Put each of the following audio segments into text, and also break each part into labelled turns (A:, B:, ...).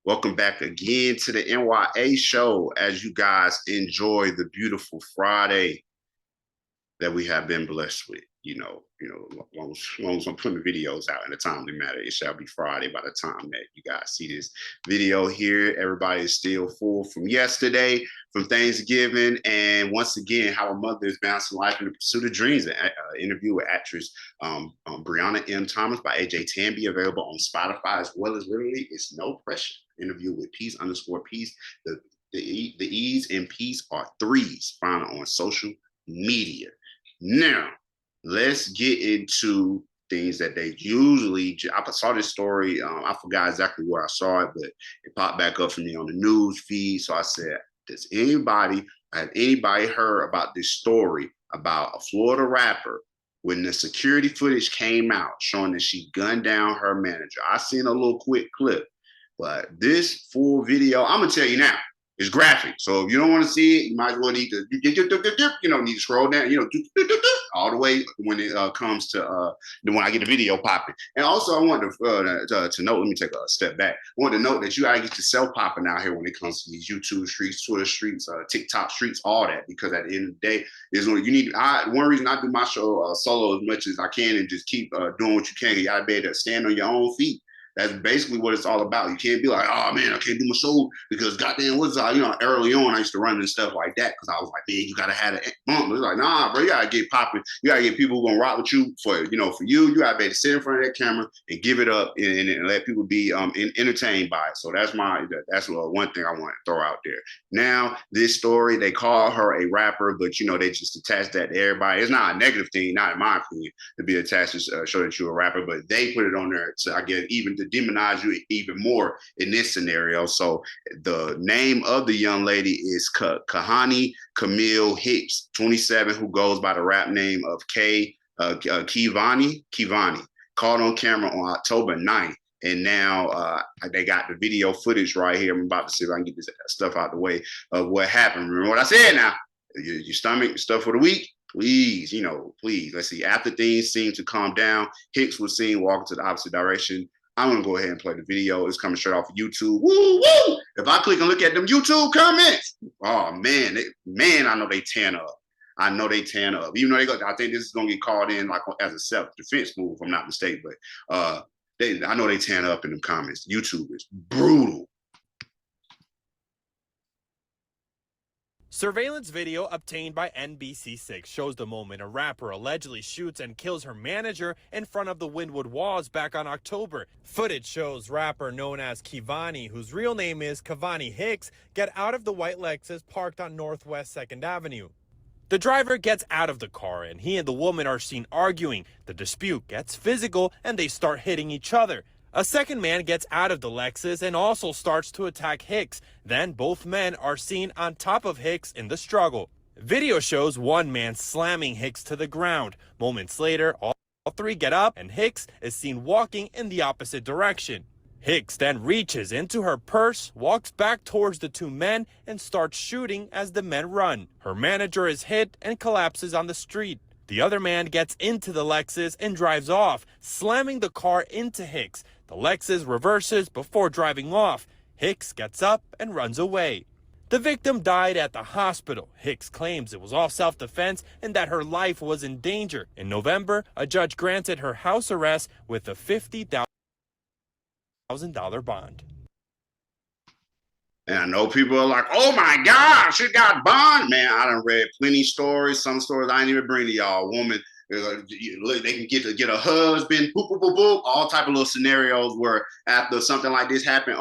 A: Welcome back again to the N.y.a show as you guys enjoy the beautiful Friday that we have been blessed with. As long as I'm putting the videos out in a timely manner, it shall be Friday by the time that you guys see this video here. Everybody is still full from yesterday, from Thanksgiving, and once again, how a mother is balancing life in the pursuit of dreams. An interview with actress Breyonna M. Thomas by Ajay Tambe, available on Spotify, as well as literally It's No Pressure. Interview with Peace_Peace. The E's and Peace are threes, found on social media. Now, let's get into things that they usually. I saw this story. I forgot exactly where I saw it, but it popped back up for me on the news feed. So I said, has anybody heard about this story about a Florida rapper when the security footage came out showing that she gunned down her manager? I seen a little quick clip, but this full video, I'm gonna tell you now, it's graphic. So if you don't want to see it, you might as well need to, need to scroll down, all the way when it comes to when I get the video popping. And also, I wanted to note, let me take a step back. I want to note that you gotta get yourself popping out here when it comes to these YouTube streets, Twitter streets, TikTok streets, all that. Because at the end of the day, is when you need. One reason I do my show solo as much as I can and just keep doing what you can. You gotta be able to stand on your own feet. That's basically what it's all about. You can't be like, oh man, I can't do my show because goddamn, what's early on I used to run and stuff like that because I was like, man, you gotta have a bump. It's like, nah, bro, you gotta get popping. You gotta get people who gonna rock with you for you. You gotta be able to sit in front of that camera and give it up and let people be entertained by it. So that's one thing I want to throw out there. Now, this story, they call her a rapper, but they just attach that to everybody. It's not a negative thing, not in my opinion, to be attached to show that you're a rapper, but they put it on there to, I guess, even to demonize you even more in this scenario. So the name of the young lady is keyvhani Hicks, 27, who goes by the rap name of keyvhani, caught on camera on October 9th. And now they got the video footage right here. I'm about to see if I can get this stuff out the way of what happened. Remember what I said now? Your stomach stuff for the week. Please, please. Let's see. After things seemed to calm down, Hicks was seen walking to the opposite direction. I'm going to go ahead and play the video. It's coming straight off of YouTube. Woo, woo! If I click and look at them YouTube comments, oh, man, I know they tan up. I know they tan up. Even though I think this is going to get called in like as a self-defense move, if I'm not mistaken. But I know they tan up in the comments. YouTube is brutal.
B: Surveillance video obtained by NBC6 shows the moment a rapper allegedly shoots and kills her manager in front of the Wynwood walls back on October. Footage shows rapper known as Keyvhani, whose real name is Kevhani Hicks, get out of the white Lexus parked on Northwest 2nd Avenue. The driver gets out of the car and he and the woman are seen arguing. The dispute gets physical and they start hitting each other. A second man gets out of the Lexus and also starts to attack Hicks. Then both men are seen on top of Hicks in the struggle. Video shows one man slamming Hicks to the ground. Moments later, all three get up and Hicks is seen walking in the opposite direction. Hicks then reaches into her purse, walks back towards the two men, and starts shooting as the men run. Her manager is hit and collapses on the street. The other man gets into the Lexus and drives off, slamming the car into Hicks. The Lexus reverses before driving off. Hicks gets up and runs away. The victim died at the hospital. Hicks claims it was all self-defense and that her life was in danger. In November, a judge granted her house arrest with a $50,000 bond.
A: And I know people are like, oh my God, she got bond. Man, I done read plenty stories. Some stories I ain't even bring to y'all. Woman, they can get a husband, boop, boop, boop, boop, all type of little scenarios where after something like this happened,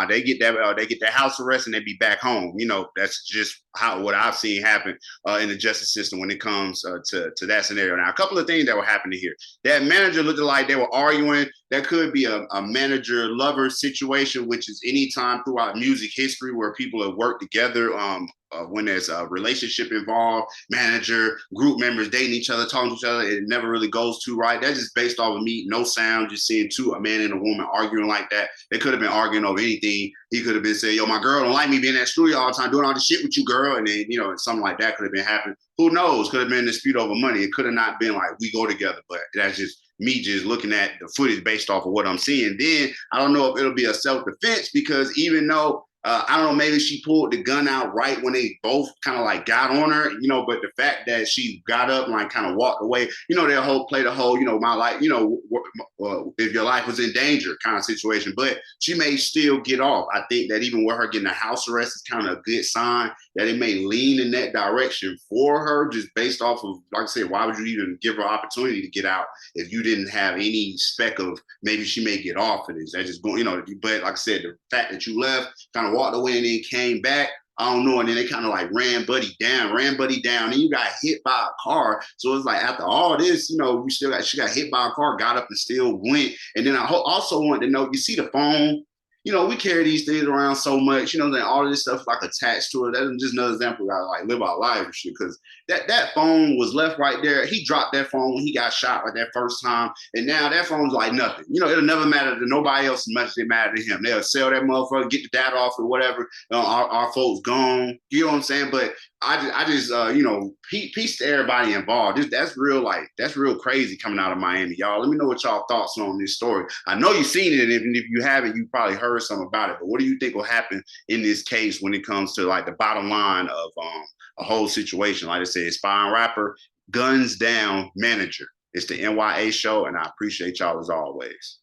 A: they get their house arrest and they be back home. That's just what I've seen happen in the justice system when it comes to that scenario. Now, a couple of things that were happening here. That manager looked like they were arguing. That could be a manager-lover situation, which is any time throughout music history where people have worked together. When there's a relationship involved, manager, group members dating each other, talking to each other, it never really goes too right. That's just based off of me, no sound, just seeing a man and a woman arguing like that. They could have been arguing over anything. He could have been saying, yo, my girl don't like me being in that studio all the time, doing all this shit with you, girl. And then, something like that could have been happening. Who knows? Could have been a dispute over money. It could have not been like we go together, but that's just me just looking at the footage based off of what I'm seeing. Then I don't know if it'll be a self-defense, because even though I don't know, maybe she pulled the gun out right when they both kind of like got on her, but the fact that she got up and like kind of walked away, they'll play the whole, my life, if your life was in danger kind of situation, but she may still get off. I think that even with her getting a house arrest is kind of a good sign that it may lean in that direction for her, just based off of, like I said, why would you even give her opportunity to get out if you didn't have any speck of maybe she may get off of this? That's just going, but like I said, the fact that you left, kind of walked away and then came back, I don't know. And then they kind of like ran Buddy down, and you got hit by a car. So it's like after all this, she got hit by a car, got up and still went. And then I also want to know, you see the phone, we carry these things around so much, that all of this stuff like attached to it. That's just another example of how to like live our life and shit. Because that phone was left right there. He dropped that phone when he got shot like that first time, and now that phone's like nothing. It'll never matter to nobody else as much as it mattered to him. They'll sell that motherfucker, get the data off or whatever. Our folks gone. You know what I'm saying? But I just peace to everybody involved. That's real crazy coming out of Miami, y'all. Let me know what y'all thoughts on this story. I know you've seen it, and if you haven't, you probably heard something about it. But what do you think will happen in this case when it comes to like the bottom line of a whole situation? Like I said, inspiring rapper, guns down manager. It's the N.y.a show, and I appreciate y'all as always.